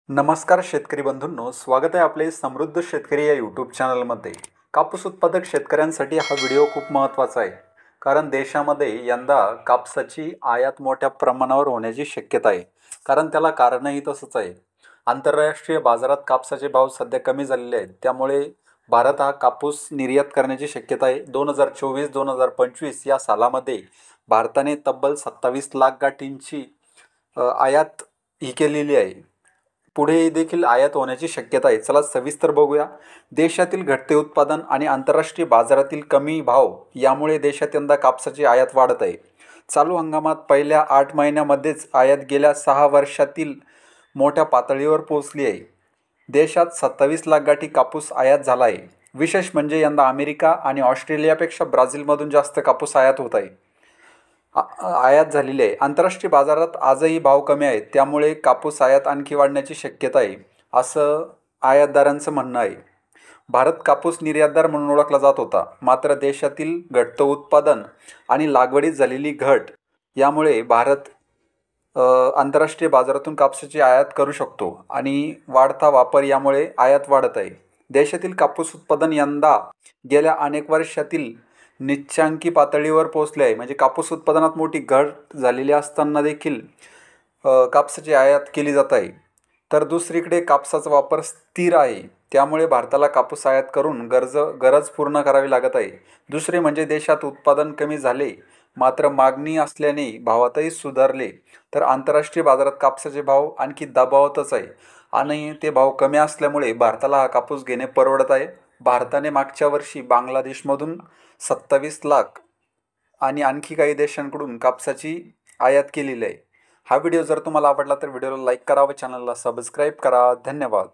नमस्कार शेतकरी बंधूंनो, स्वागत आहे आपले समृद्ध शेतकरी या यूट्यूब चॅनलमध्ये. कापूस उत्पादक शेतकऱ्यांसाठी हा व्हिडिओ खूप महत्त्वाचा आहे, कारण देशामध्ये यंदा कापसाची आयात मोठ्या प्रमाणावर होण्याची शक्यता आहे. कारण त्याला कारणही तसंच आहे. आंतरराष्ट्रीय बाजारात कापसाचे भाव सध्या कमी झालेले आहेत, त्यामुळे भारत हा कापूस निर्यात करण्याची शक्यता आहे. 2024-2025 या सालामध्ये भारताने तब्बल 27 लाख गाठींची आयात ही केलेली आहे. पुढे देखील आयात होण्याची शक्यता आहे. चला सविस्तर बघूया. देशातील घटते उत्पादन आणि आंतरराष्ट्रीय बाजारातील कमी भाव यामुळे देशात यंदा कापसाची आयात वाढत आहे. चालू हंगामात पहिल्या 8 महिन्यामध्येच आयात गेल्या 6 वर्षातील मोठ्या पातळीवर पोहोचली आहे. देशात 27 लाख गाठी कापूस आयात झाला आहे. विशेष म्हणजे यंदा अमेरिका आणि ऑस्ट्रेलियापेक्षा ब्राझीलमधून जास्त कापूस आयात होत आहे. आयात झालेली आहे. आंतरराष्ट्रीय बाजारात आजही भाव कमी आहेत, त्यामुळे कापूस आयात आणखी वाढण्याची शक्यता आहे, असं आयातदारांचं म्हणणं आहे. भारत कापूस निर्यातदार म्हणून ओळखला जात होता, मात्र देशातील घटतं उत्पादन आणि लागवडीत झालेली घट यामुळे भारत आंतरराष्ट्रीय बाजारातून कापसाची आयात करू शकतो आणि वाढता वापर यामुळे आयात वाढत आहे. देशातील कापूस उत्पादन यंदा गेल्या अनेक वर्षातील निच्चांकी पातळीवर पोहोचले आहे. म्हणजे कापूस उत्पादनात मोठी घट झालेली असताना देखील कापसाची आयात केली जात आहे. तर दुसरीकडे कापसाचा वापर स्थिर आहे, त्यामुळे भारताला कापूस आयात करून गरज पूर्ण करावी लागत आहे. दुसरे म्हणजे देशात उत्पादन कमी झाले, मात्र मागणी असल्याने भावातही सुधारले. तर आंतरराष्ट्रीय बाजारात कापसाचे भाव आणखी दबावातच आहे आणि ते भाव कमी असल्यामुळे भारताला हा कापूस घेणे परवडत आहे. भारताने मागच्या वर्षी बांगलादेशमधून 27 लाख आणि आणखी काही देशांकडून कापसाची आयात केलेली आहे. हा व्हिडिओ जर तुम्हाला आवडला तर व्हिडिओला लाईक करा व चॅनलला सबस्क्राईब करा. धन्यवाद.